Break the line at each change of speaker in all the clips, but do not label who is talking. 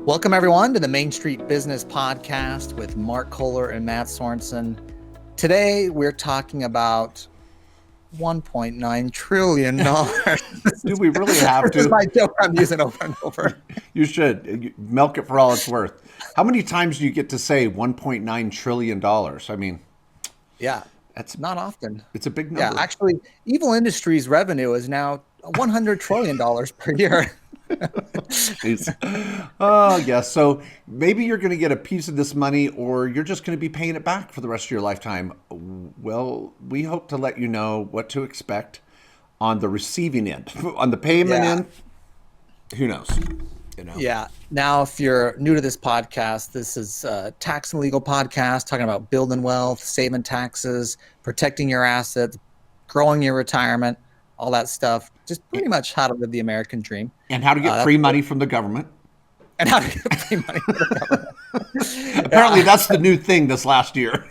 Welcome, everyone, to the Main Street Business Podcast with Mark Kohler and Matt Sorensen. Today, we're talking about $1.9 trillion.
Do we really have to?
This is my joke I'm using over and over.
You should milk it for all it's worth. How many times do you get to say $1.9 trillion? I mean,
Yeah,
that's
not often.
It's a big number.
Yeah, actually, Evil Industries revenue is now $100 trillion per year.
Oh, yes. So maybe you're going to get a piece of this money or you're just going to be paying it back for the rest of your lifetime. Well, we hope to let you know what to expect on the receiving end. On the payment end, who knows?
Yeah. Now, if you're new to this podcast, this is a tax and legal podcast talking about building wealth, saving taxes, protecting your assets, growing your retirement, all that stuff. Just pretty much how to live the American dream.
And how to get free money from the government.
And how to get free money from the government.
Apparently, that's the new thing this last year.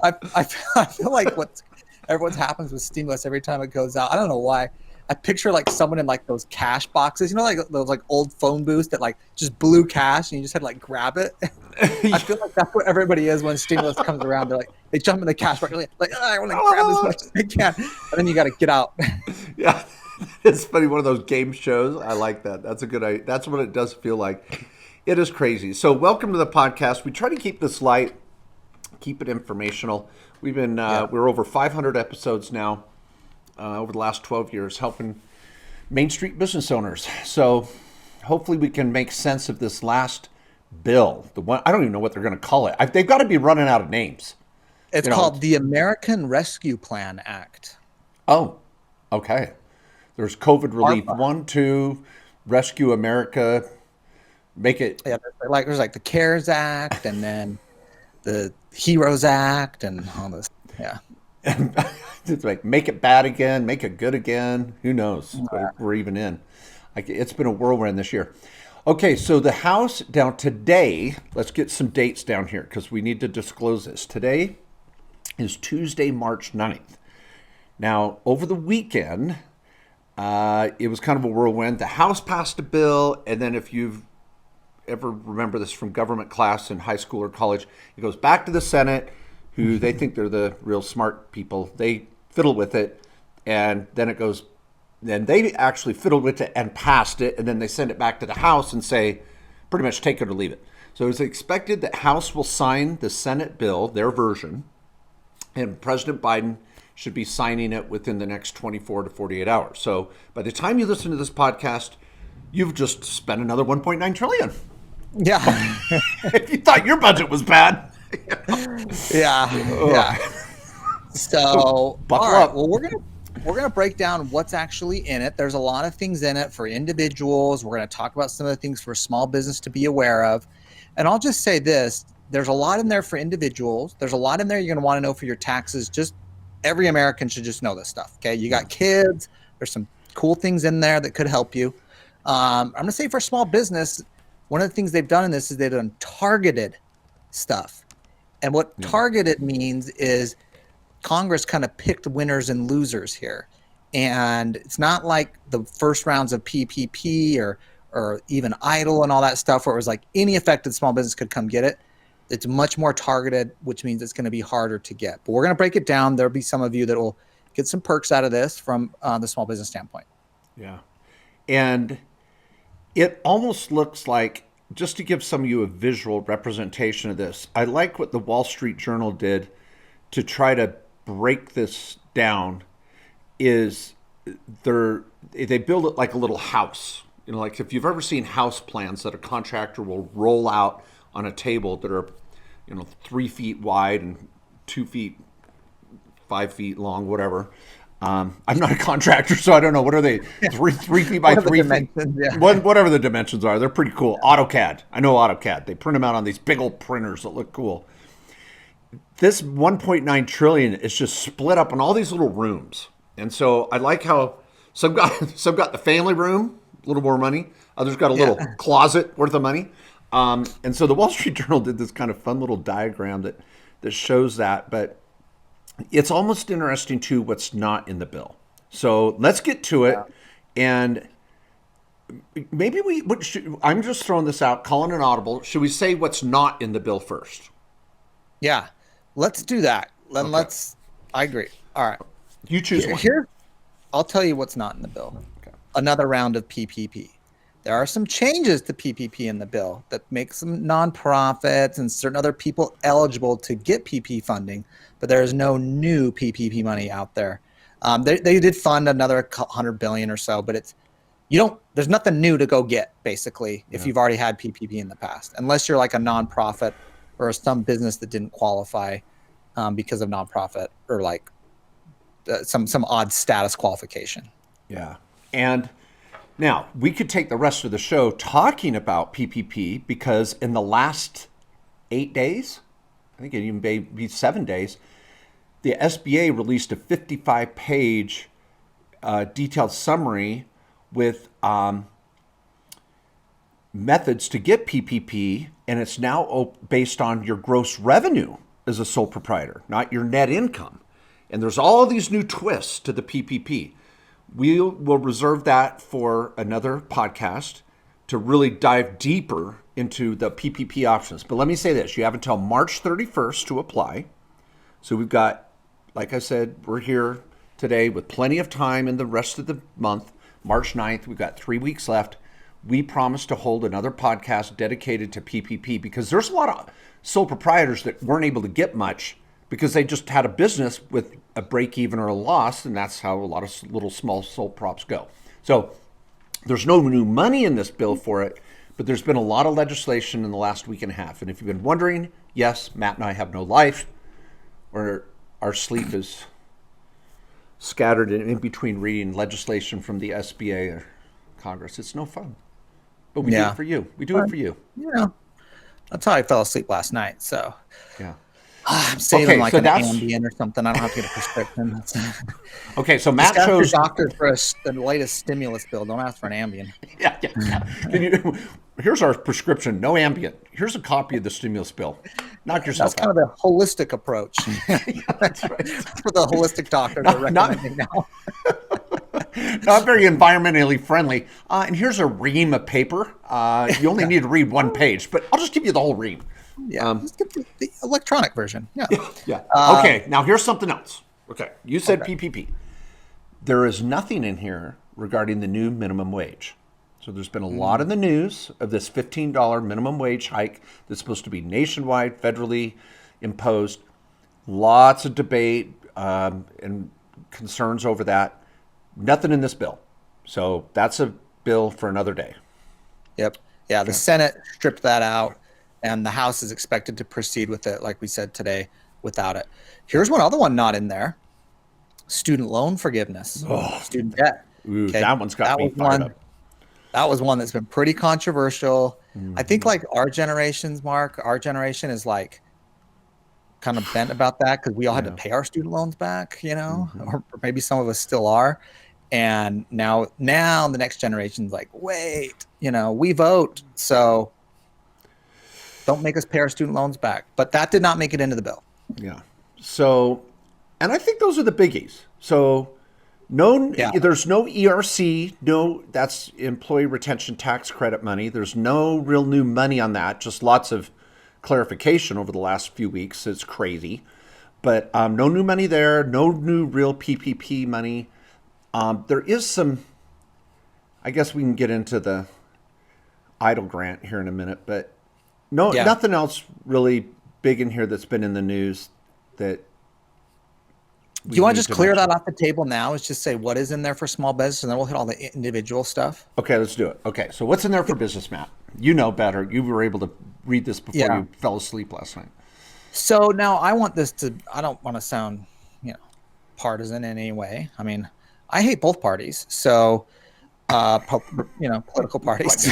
I feel like what happens with stimulus every time it goes out. I don't know why. I picture like someone in like those cash boxes, like those like old phone booths that like just blew cash and you just had to like grab it. I feel like that's what everybody is when stimulus comes around. They're like, they jump in the cash box, like I want to grab as much as I can, and then you got to get out.
Yeah, it's funny. One of those game shows. I like that. That's a good idea. That's what it does feel like. It is crazy. So welcome to the podcast. We try to keep this light, keep it informational. We've been we're over 500 episodes now. Over the last 12 years, helping Main Street business owners. So hopefully we can make sense of this last bill. The one, I don't even know what they're going to call it. They've got to be running out of names.
It's called the American Rescue Plan Act.
Oh, okay. There's COVID relief 1, 2, Rescue America, make it.
Yeah, there's like the CARES Act and then the HEROES Act and all this. Yeah.
It's like make it bad again, make it good again. Who knows what we're even in? It's been a whirlwind this year. Okay, so the House down today, let's get some dates down here because we need to disclose this. Today is Tuesday, March 9th. Now, over the weekend, it was kind of a whirlwind. The House passed a bill, and then if you've ever remember this from government class in high school or college, it goes back to the Senate, who they think they're the real smart people. They fiddle with it, and then it goes, then they actually fiddled with it and passed it, and then they send it back to the House and say, pretty much take it or leave it. So it's expected that House will sign the Senate bill, their version, and President Biden should be signing it within the next 24 to 48 hours. So by the time you listen to this podcast, you've just spent another 1.9 trillion.
Yeah.
If you thought your budget was bad.
Yeah. So,
buckle
up.
up.
Well, we're gonna break down what's actually in it. There's a lot of things in it for individuals. We're gonna talk about some of the things for small business to be aware of. And I'll just say this: there's a lot in there for individuals. There's a lot in there you're gonna want to know for your taxes. Just every American should just know this stuff. Okay, you got kids. There's some cool things in there that could help you. I'm gonna say for small business, one of the things they've done in this is they've done targeted stuff. And what targeted means is Congress kind of picked winners and losers here. And it's not like the first rounds of PPP or even EIDL and all that stuff where it was like any affected small business could come get it. It's much more targeted, which means it's going to be harder to get. But we're going to break it down. There'll be some of you that will get some perks out of this from the small business standpoint.
Yeah. And it almost looks like, just to give some of you a visual representation of this, I like what the Wall Street Journal did to try to break this down. Is they build it like a little house. Like if you've ever seen house plans that a contractor will roll out on a table that are, 3 feet wide and 2 feet, 5 feet long, whatever. I'm not a contractor, so I don't know. What are they? 3 feet by 3 feet? Yeah. Whatever the dimensions are, they're pretty cool. AutoCAD. I know AutoCAD. They print them out on these big old printers that look cool. This 1.9 trillion is just split up in all these little rooms. And so I like how some got the family room, a little more money. Others got a little closet worth of money. And so the Wall Street Journal did this kind of fun little diagram that shows that. But it's almost interesting, too, what's not in the bill. So let's get to it. And maybe I'm just throwing this out, calling an audible. Should we say what's not in the bill first?
Yeah, let's do that. Then
Okay.
I agree. All right.
You choose one.
Here, I'll tell you what's not in the bill.
Okay.
Another round of PPP. There are some changes to PPP in the bill that make some nonprofits and certain other people eligible to get PP funding, but there is no new PPP money out there. They did fund another 100 billion or so, but there's nothing new to go get basically if you've already had PPP in the past, unless you're like a nonprofit or some business that didn't qualify because of nonprofit or like some odd status qualification.
Yeah. And now we could take the rest of the show talking about PPP because in the last 8 days, I think it even may be 7 days, the SBA released a 55-page detailed summary with methods to get PPP, and it's now based on your gross revenue as a sole proprietor, not your net income. And there's all these new twists to the PPP. We will reserve that for another podcast to really dive deeper into the PPP options. But let me say this, you have until March 31st to apply. So we've got, like I said, we're here today with plenty of time in the rest of the month. March 9th, we've got 3 weeks left. We promise to hold another podcast dedicated to PPP because there's a lot of sole proprietors that weren't able to get much because they just had a business with a break even or a loss, and that's how a lot of little small sole props go. So there's no new money in this bill for it, but there's been a lot of legislation in the last week and a half. And if you've been wondering, yes, Matt and I have no life, or our sleep is scattered in between reading legislation from the SBA or Congress. It's no fun. But we do it for you. We do it for you.
Yeah. That's how I fell asleep last night. So
yeah.
I'm saving an Ambien or something. I don't have to get a prescription.
Okay, so Matt chose
doctor for the latest stimulus bill. Don't ask for an Ambien.
Yeah. Here's our prescription. No Ambien. Here's a copy of the stimulus bill. Knock yourself
out. That's kind of the holistic approach.
Yeah, that's right.
For the holistic doctor they're recommending now.
Not very environmentally friendly. And here's a ream of paper. You only need to read one page, but I'll just give you the whole ream.
Yeah, just get the electronic version.
Yeah. Okay, now here's something else. Okay, you said PPP. There is nothing in here regarding the new minimum wage. So there's been a lot in the news of this $15 minimum wage hike that's supposed to be nationwide, federally imposed. Lots of debate and concerns over that. Nothing in this bill. So that's a bill for another day.
Yep. Yeah, the Senate stripped that out, and the House is expected to proceed with it, like we said today, without it. Here's one other one not in there. Student loan forgiveness. Student debt.
Ooh, that one's got me fired up.
That was one that's been pretty controversial. I think like our generation is like kind of bent about that because we all had to pay our student loans back, or maybe some of us still are. And now the next generation's like, wait, we vote, so don't make us pay our student loans back. But that did not make it into the bill.
Yeah. So, and I think those are the biggies. So there's no ERC, that's employee retention tax credit money. There's no real new money on that, just lots of clarification over the last few weeks. It's crazy. But no new money there, no new real PPP money. There is some, I guess we can get into the EIDL grant here in a minute, but nothing else really big in here that's been in the news that.
Do you want to just clear that off the table now? Let's just say what is in there for small business, and then we'll hit all the individual stuff.
Okay, let's do it. Okay, so what's in there for business, Matt? You know better. You were able to read this before you fell asleep last night.
So now I don't want to sound, partisan in any way. I mean, I hate both parties. So, political parties.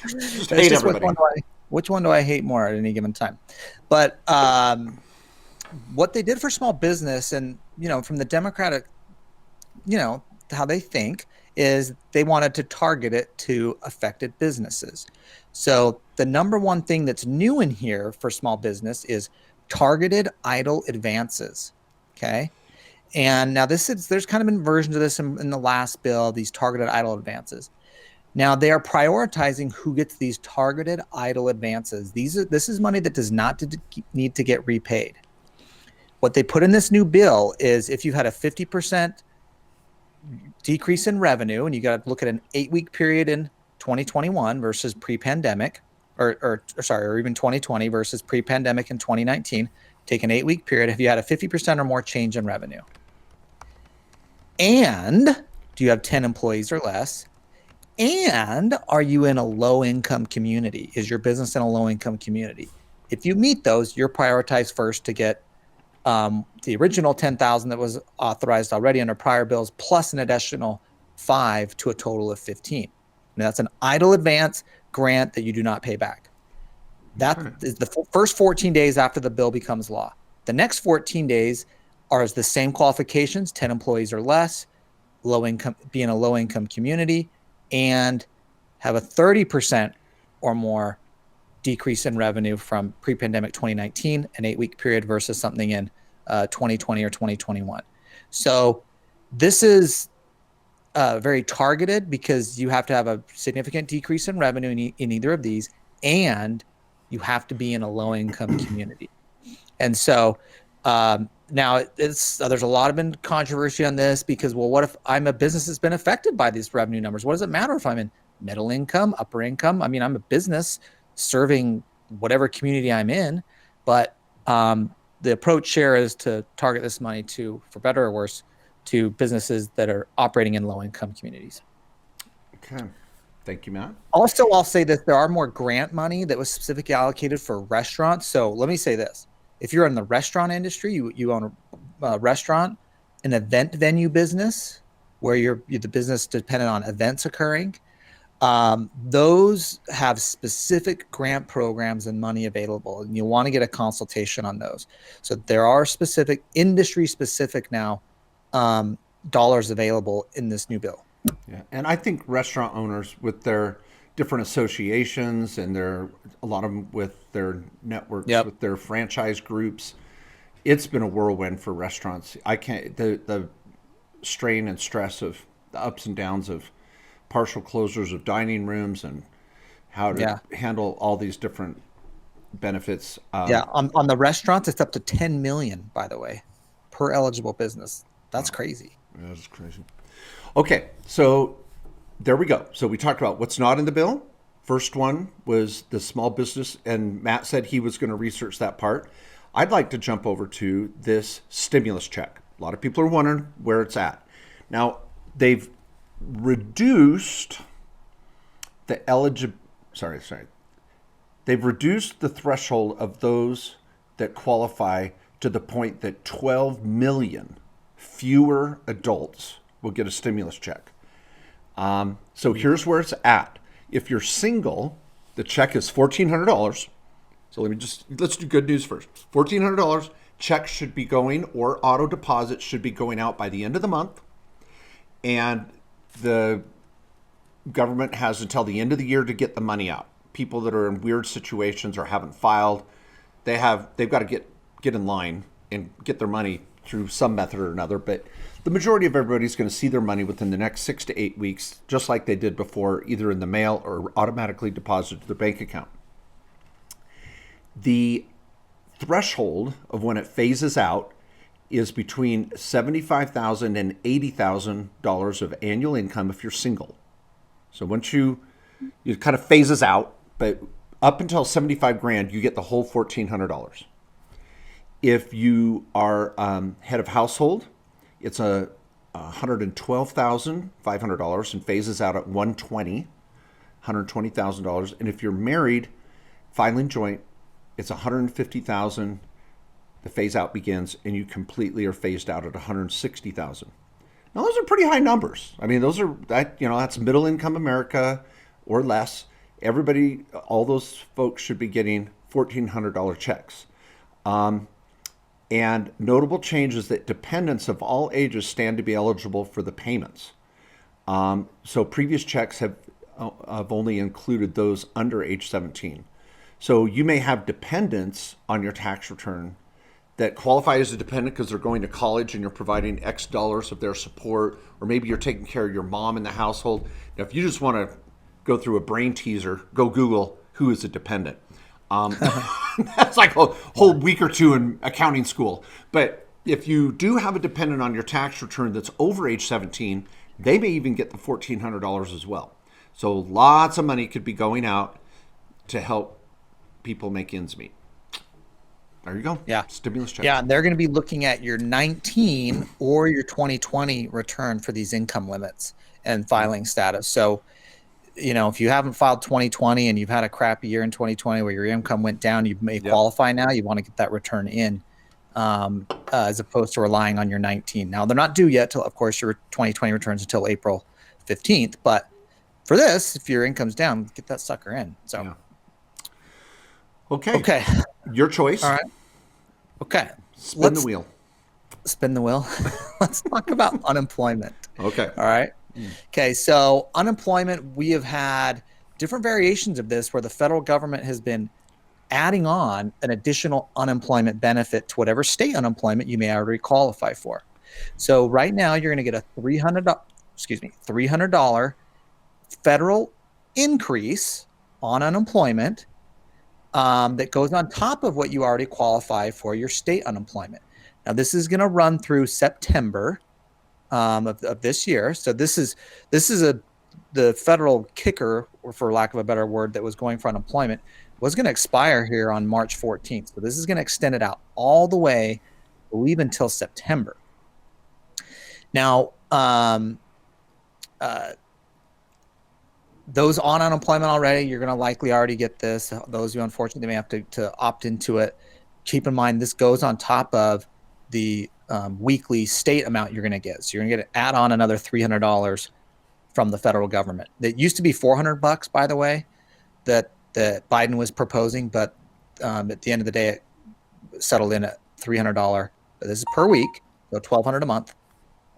Just hate everybody.
Which one do I hate more at any given time? But what they did for small business and, from the Democratic, how they think is they wanted to target it to affected businesses. So the number one thing that's new in here for small business is targeted EIDL advances. Okay. And now there's kind of been versions of this in the last bill, these targeted EIDL advances. Now they are prioritizing who gets these targeted idle advances. This is money that does not need to get repaid. What they put in this new bill is if you had a 50% decrease in revenue, and you got to look at an 8-week period in 2021 versus pre-pandemic, or even 2020 versus pre-pandemic in 2019. Take an 8-week period. If you had a 50% or more change in revenue, and do you have 10 employees or less? And are you in a low income community? Is your business in a low income community? If you meet those, you're prioritized first to get the original 10,000 that was authorized already under prior bills, plus an additional 5 to a total of 15. Now, that's an idle advance grant that you do not pay back. That is the first 14 days after the bill becomes law. The next 14 days are the same qualifications: 10 employees or less, low income, be in a low income community, and have a 30% or more decrease in revenue from pre-pandemic 2019, an 8-week period versus something in 2020 or 2021. So this is very targeted because you have to have a significant decrease in revenue in either of these, and you have to be in a low income community. And so now there's a lot of been controversy on this because, well, what if I'm a business that's been affected by these revenue numbers? What does it matter if I'm in middle income, upper income? I mean, I'm a business serving whatever community I'm in, but the approach here is to target this money to, for better or worse, to businesses that are operating in low income communities.
Okay. Thank you, Matt.
Also, I'll say that there are more grant money that was specifically allocated for restaurants. So let me say this. If you're in the restaurant industry, you own a restaurant, an event venue business where you're the business dependent on events occurring, those have specific grant programs and money available, and you'll want to get a consultation on those. So there are specific industry specific now dollars available in this new bill.
Yeah, and I think restaurant owners with their different associations and a lot of them with their networks, with their franchise groups, it's been a whirlwind for restaurants. I can't, the strain and stress of the ups and downs of partial closures of dining rooms and how to handle all these different benefits.
On the restaurants, it's up to 10 million, by the way, per eligible business. That's crazy.
Yeah, that's crazy. Okay, so there we go. So we talked about what's not in the bill. First one was the small business, and Matt said he was going to research that part. I'd like to jump over to this stimulus check. A lot of people are wondering where it's at. Now, they've reduced the They've reduced the threshold of those that qualify to the point that 12 million fewer adults will get a stimulus check. So here's where it's at. If you're single, the check is $1,400. So let's do good news first. $1,400 checks should be going, or auto deposits should be going out by the end of the month. And the government has until the end of the year to get the money out. People that are in weird situations or haven't filed, they've got to get in line and get their money through some method or another. But the majority of everybody's going to see their money within the next 6 to 8 weeks, just like they did before, either in the mail or automatically deposited to their bank account. The threshold of when it phases out is between $75,000 and $80,000 of annual income if you're single. So once it kind of phases out, but up until 75 grand, you get the whole $1,400. If you are head of household, it's $112,500 and phases out at $120,000. And if you're married, filing joint, it's $150,000. The phase out begins, and you completely are phased out at $160,000. Now, those are pretty high numbers. I mean, that's middle income America or less. Everybody, all those folks should be getting $1,400 checks. And notable change is that dependents of all ages stand to be eligible for the payments. So previous checks have only included those under age 17. So you may have dependents on your tax return that qualify as a dependent because they're going to college and you're providing X dollars of their support, or maybe you're taking care of your mom in the household. Now, if you just want to go through a brain teaser, go Google who is a dependent. That's like a whole week or two in accounting school. But if you do have a dependent on your tax return that's over age 17, they may even get the $1,400 as well. So lots of money could be going out to help people make ends meet. There you go.
Yeah.
Stimulus check.
Yeah. They're going to be looking at your 19 or your 2020 return for these income limits and filing status. So, if you haven't filed 2020 and you've had a crappy year in 2020 where your income went down, you may qualify now. You want to get that return in as opposed to relying on your 19. Now, they're not due yet till, of course, your 2020 returns until April 15th. But for this, if your income's down, get that sucker in. So,
yeah. Okay. Your choice.
All right. Okay.
Spin the wheel.
Spin the wheel. Let's talk about unemployment.
Okay.
All right. Okay. So unemployment, we have had different variations of this where the federal government has been adding on an additional unemployment benefit to whatever state unemployment you may already qualify for. So right now you're going to get a $300 federal increase on unemployment that goes on top of what you already qualify for your state unemployment. Now, this is going to run through September of this year. So this is the federal kicker, or for lack of a better word, that was going for unemployment was going to expire here on March 14th. So this is going to extend it out all the way, I believe, until September. Now, those on unemployment already, you're going to likely already get this. Those who unfortunately may have to opt into it. Keep in mind, this goes on top of the weekly state amount you're going to get. So you're going to add on another $300 from the federal government. That used to be $400, by the way, that Biden was proposing, but at the end of the day, it settled in at $300. But this is per week, so $1,200 a month,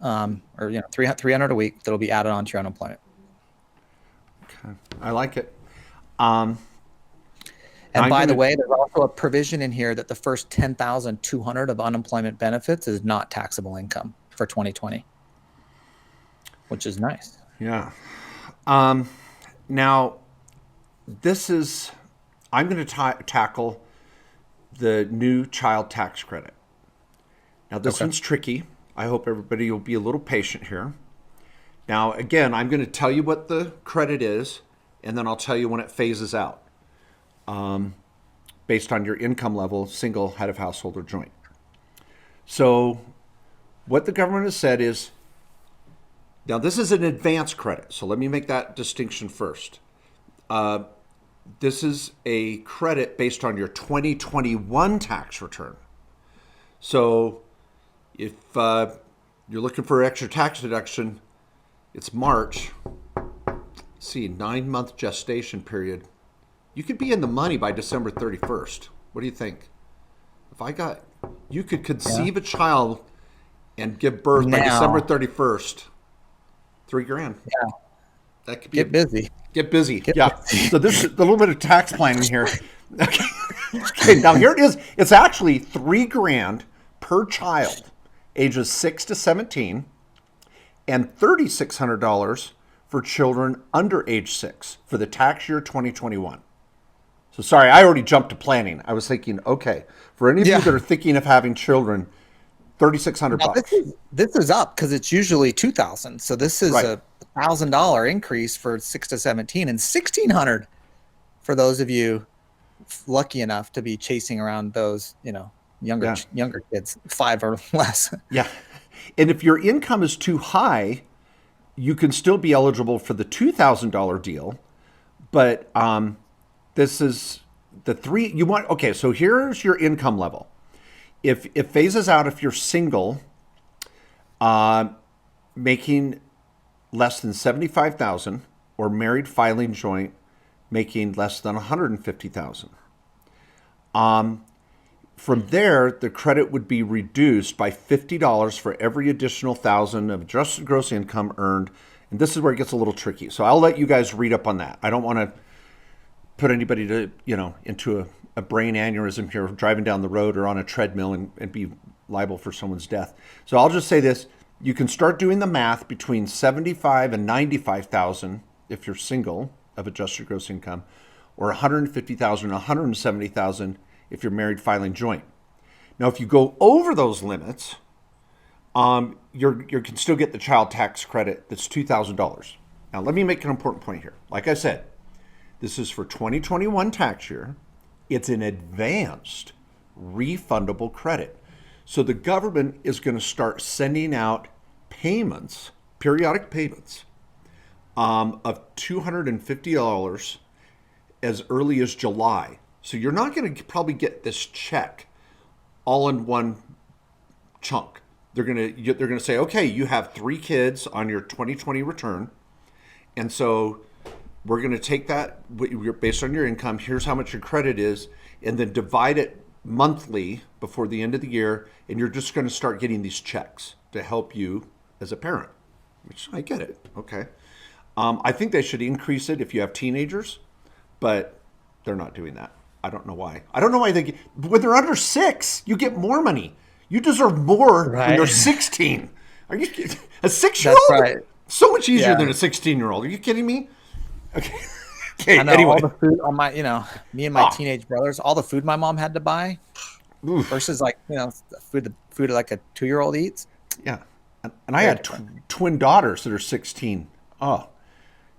or $300 a week that'll be added on to your unemployment.
Okay. I like it.
And by the way, there's also a provision in here that the first $10,200 of unemployment benefits is not taxable income for 2020, which is nice.
Yeah. Now, I'm going to tackle the new child tax credit. Now, this one's tricky. I hope everybody will be a little patient here. Now, again, I'm going to tell you what the credit is, and then I'll tell you when it phases out, based on your income level, single, head of household, or joint. So what the government has said is, now this is an advance credit, so let me make that distinction first. This is a credit based on your 2021 tax return. So if you're looking for extra tax deduction, it's March. See, 9-month gestation period. You could be in the money by December 31st. What do you think? You could conceive a child and give birth by December 31st. $3,000. Yeah. That could be
busy.
Get busy. So this is a little bit of tax planning here. Okay. Now here it is. It's actually $3,000 per child, ages 6 to 17. And $3,600 for children under age 6 for the tax year 2021. So sorry, I already jumped to planning. I was thinking, okay, for any of you that are thinking of having children, $3,600.
This is up because it's usually $2,000. So this is a $1,000 increase for 6 to 17, and $1,600 for those of you lucky enough to be chasing around those, younger kids, 5 or less.
Yeah. And if your income is too high, you can still be eligible for the $2,000 deal. But this is okay, so here's your income level. If it phases out if you're single, making less than $75,000, or married filing joint, making less than $150,000. From there, the credit would be reduced by $50 for every additional $1,000 of adjusted gross income earned. And this is where it gets a little tricky. So I'll let you guys read up on that. I don't want to put anybody into a brain aneurysm here, driving down the road or on a treadmill and be liable for someone's death. So I'll just say this. You can start doing the math between $75,000 and $95,000 if you're single, of adjusted gross income, or 150,000 or 170,000 if you're married filing joint. Now, if you go over those limits, you can still get the child tax credit that's $2,000. Now, let me make an important point here. Like I said, this is for 2021 tax year. It's an advanced refundable credit. So the government is going to start sending out payments, periodic payments, of $250 as early as July. So you're not going to probably get this check all in one chunk. They're going to say, okay, you have 3 kids on your 2020 return, and so we're going to take that based on your income. Here's how much your credit is, and then divide it monthly before the end of the year, and you're just going to start getting these checks to help you as a parent. Which I get it. Okay. I think they should increase it if you have teenagers, but they're not doing that. I don't know why. I don't know why when they're under 6, you get more money. You deserve more when you're 16. Are you kidding? A 6-year-old?
That's right.
So much easier than a 16-year-old. Are you kidding me? Okay. Okay.
I know
Anyway,
all the food on my, me and my teenage brothers, all the food my mom had to buy versus like, food like a 2-year-old eats.
Yeah. And I had twin daughters that are 16. Oh,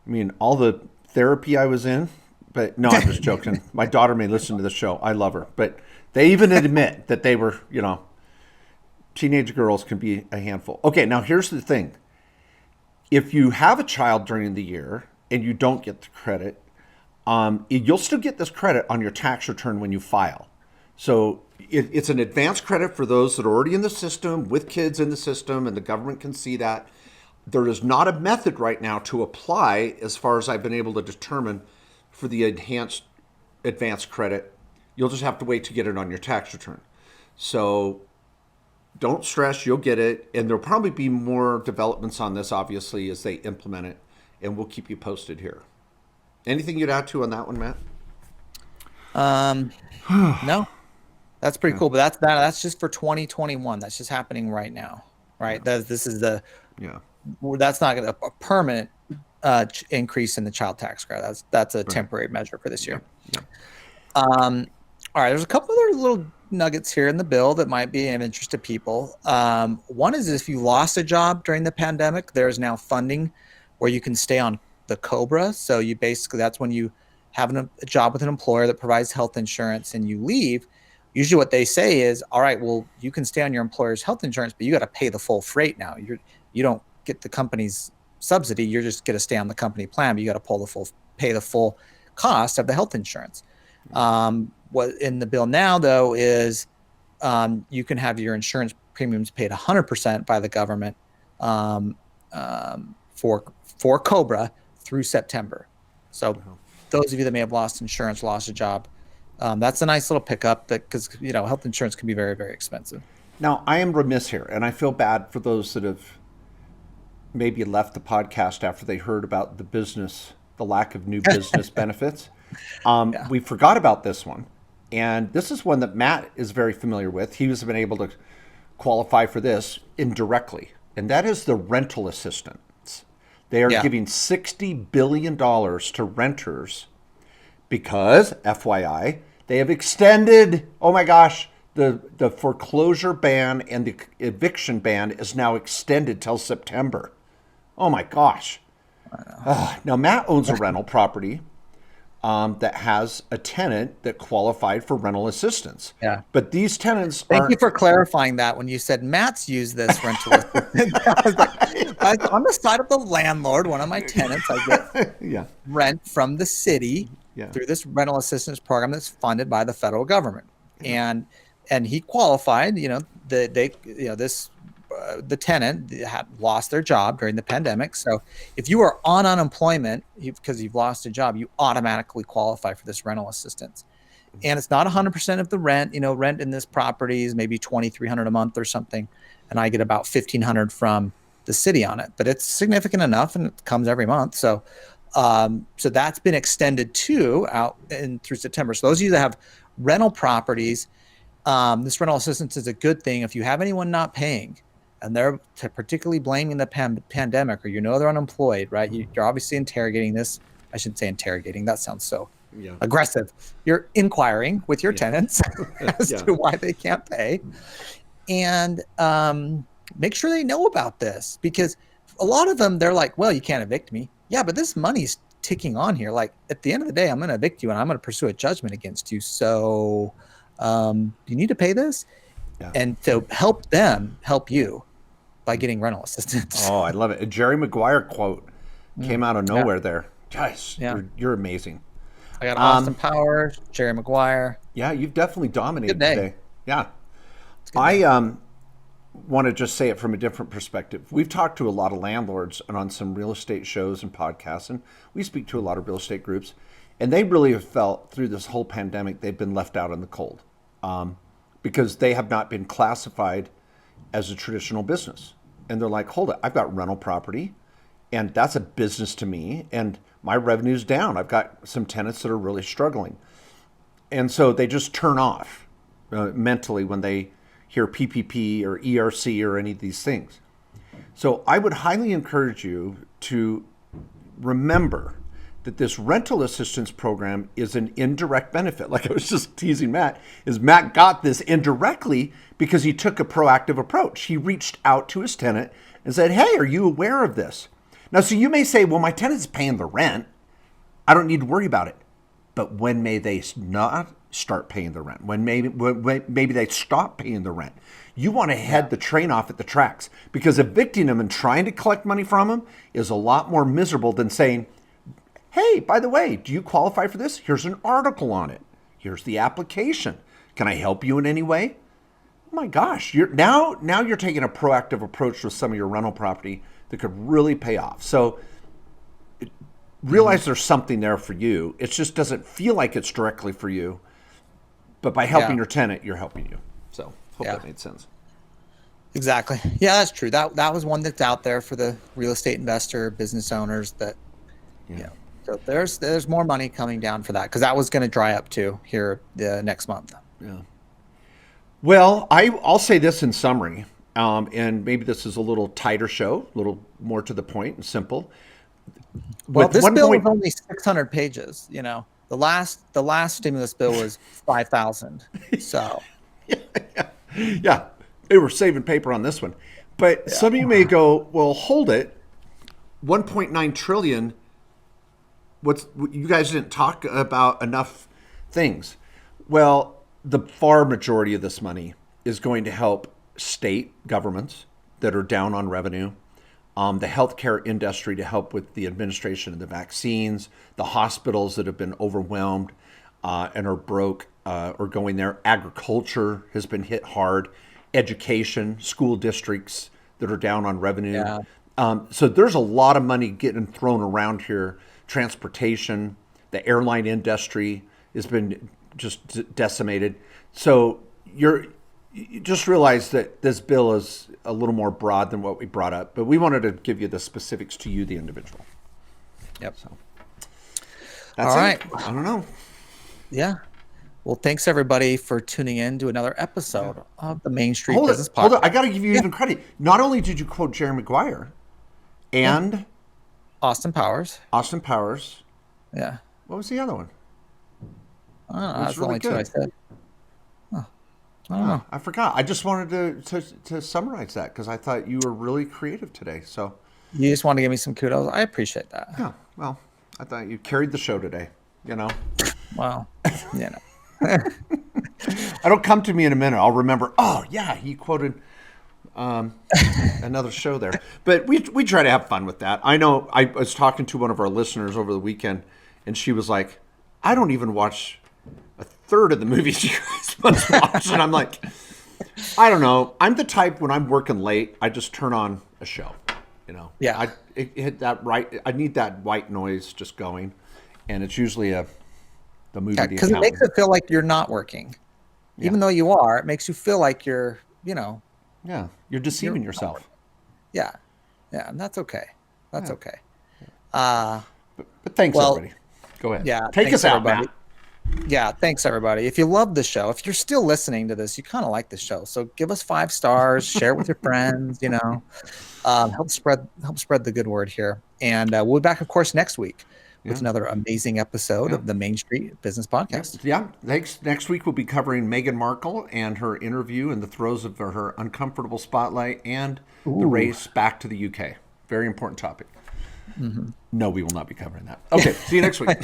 I mean, all the therapy I was in, but no, I'm just joking. My daughter may listen to the show. I love her, but they even admit that they were, teenage girls can be a handful. Okay, now here's the thing. If you have a child during the year and you don't get the credit, you'll still get this credit on your tax return when you file. So it's an advance credit for those that are already in the system, with kids in the system, and the government can see that. There is not a method right now to apply, as far as I've been able to determine, for the enhanced advance credit. You'll just have to wait to get it on your tax return. So don't stress, you'll get it. And there'll probably be more developments on this, obviously, as they implement it. And we'll keep you posted here. Anything you'd add to on that one, Matt?
No, that's pretty cool. But that's just for 2021. That's just happening right now, right? This is that's not a permanent increase in the child tax credit. That's a temporary measure for this year.
Yeah.
All right, there's a couple other little nuggets here in the bill that might be of interest to people. One is if you lost a job during the pandemic, there's now funding where you can stay on the COBRA. So that's when you have a job with an employer that provides health insurance and you leave. Usually what they say is, all right, well, you can stay on your employer's health insurance, but you got to pay the full freight now. You don't get the company's subsidy. You're just going to stay on the company plan, but you got to pay the full cost of the health insurance. What in the bill now, though, is you can have your insurance premiums paid 100% by the government for COBRA through September. So those of you that may have lost insurance, lost a job, that's a nice little pickup because health insurance can be very, very expensive.
Now, I am remiss here, and I feel bad for those that have maybe left the podcast after they heard about the lack of new business benefits. We forgot about this one. And this is one that Matt is very familiar with. He has been able to qualify for this indirectly, and that is the rental assistance. They are giving $60 billion to renters because, FYI, they have extended, oh my gosh, the foreclosure ban and the eviction ban is now extended till September. Oh my gosh. Now, Matt owns a rental property that has a tenant that qualified for rental assistance. Yeah. But these tenants
Thank you for clarifying that when you said Matt's used this rental assistance. I was like, on the side of the landlord, one of my tenants, I get rent from the city through this rental assistance program that's funded by the federal government. And he qualified, the tenant had lost their job during the pandemic. So if you are on unemployment because you've lost a job, you automatically qualify for this rental assistance. And it's not 100% of the rent. Rent in this property is maybe $2,300 a month or something. And I get about $1,500 from the city on it, but it's significant enough and it comes every month. So that's been extended through September. So those of you that have rental properties, this rental assistance is a good thing. If you have anyone not paying, and they're particularly blaming the pandemic, or they're unemployed, right? You're obviously interrogating this. I shouldn't say interrogating. That sounds so
Yeah.
aggressive. You're inquiring with your tenants as
Yeah.
to why they can't pay, and make sure they know about this, because a lot of them, they're like, well, you can't evict me. Yeah, but this money's ticking on here. Like, at the end of the day, I'm going to evict you and I'm going to pursue a judgment against you. So you need to pay this.
Yeah.
And to help them help you by getting rental assistance.
Oh, I love it. A Jerry Maguire quote came out of nowhere there. Guys,
Yeah.
you're amazing.
I got Austin Powers, Jerry Maguire.
Yeah, you've definitely dominated
Good day.
today. Yeah. I want to just say it from a different perspective. We've talked to a lot of landlords and on some real estate shows and podcasts, and we speak to a lot of real estate groups, and they really have felt through this whole pandemic they've been left out in the cold because they have not been classified as a traditional business. And they're like, hold it, I've got rental property, and that's a business to me, and my revenue's down. I've got some tenants that are really struggling. And so they just turn off mentally when they hear PPP or ERC or any of these things. So I would highly encourage you to remember that this rental assistance program is an indirect benefit. Like I was just teasing Matt, is Matt got this indirectly because he took a proactive approach. He reached out to his tenant and said, hey, are you aware of this? Now, so you may say, well, my tenant's paying the rent. I don't need to worry about it. But when may they not start paying the rent? When maybe they stop paying the rent? You want to head the train off at the tracks, because evicting them and trying to collect money from them is a lot more miserable than saying, hey, by the way, do you qualify for this? Here's an article on it. Here's the application. Can I help you in any way? Oh my gosh, now you're taking a proactive approach with some of your rental property that could really pay off. So realize there's something there for you. It just doesn't feel like it's directly for you. But by helping your tenant, you're helping you. So hope that made sense.
Exactly. Yeah, that's true. That was one that's out there for the real estate investor, business owners that, so there's more money coming down for that, because that was going to dry up too here next month.
Yeah. Well, I'll say this in summary, and maybe this is a little tighter show, a little more to the point and simple.
Well, this bill was only 600 pages. You know, the last stimulus bill was 5,000. So,
yeah, they were saving paper on this one. But some of you may go, well, hold it, 1.9 trillion. You guys didn't talk about enough things. Well, the far majority of this money is going to help state governments that are down on revenue, the healthcare industry to help with the administration of the vaccines, the hospitals that have been overwhelmed and are broke or going there. Agriculture has been hit hard. Education, school districts that are down on revenue. Yeah. So there's a lot of money getting thrown around here. Transportation, the airline industry has been just decimated. So you just realize that this bill is a little more broad than what we brought up, but we wanted to give you the specifics to you, the individual.
Yep.
So that's
all right.
I don't know.
Yeah. Well, thanks everybody for tuning in to another episode of the Main Street Business Podcast. Hold
on. I got to give you even credit. Not only did you quote Jerry Maguire and
Austin Powers.
Yeah. What was the other one?
I don't know. That's really the only two I said. I don't know.
I forgot. I just wanted to summarize that because I thought you were really creative today. So
you just want to give me some kudos. I appreciate that.
Yeah. Well, I thought you carried the show today. You know.
Well,
It'll come to me in a minute. I'll remember. Oh yeah, he quoted another show there. But we try to have fun with that. I know. I was talking to one of our listeners over the weekend, and she was like, "I don't even watch a third of the movies you guys must watch." And I'm like, I don't know. I'm the type when I'm working late, I just turn on a show. You know.
Yeah.
I hit that right. I need that white noise just going, and it's usually the movie. Yeah,
because it makes it feel like you're not working, even though you are. It makes you feel like you're,
Yeah, you're deceiving yourself.
Yeah, and that's okay. That's okay.
But thanks, everybody. Go ahead.
Yeah,
take us out,
everybody.
Matt.
Yeah, thanks everybody. If you love the show, if you're still listening to this, you kind of like the show. So give us 5 stars, share it with your friends. Help spread the good word here. And we'll be back, of course, next week with another amazing episode of the Main Street Business Podcast.
Yeah. Next week, we'll be covering Meghan Markle and her interview in the throes of her uncomfortable spotlight and the race back to the UK. Very important topic. No, we will not be covering that. Okay. See you next week.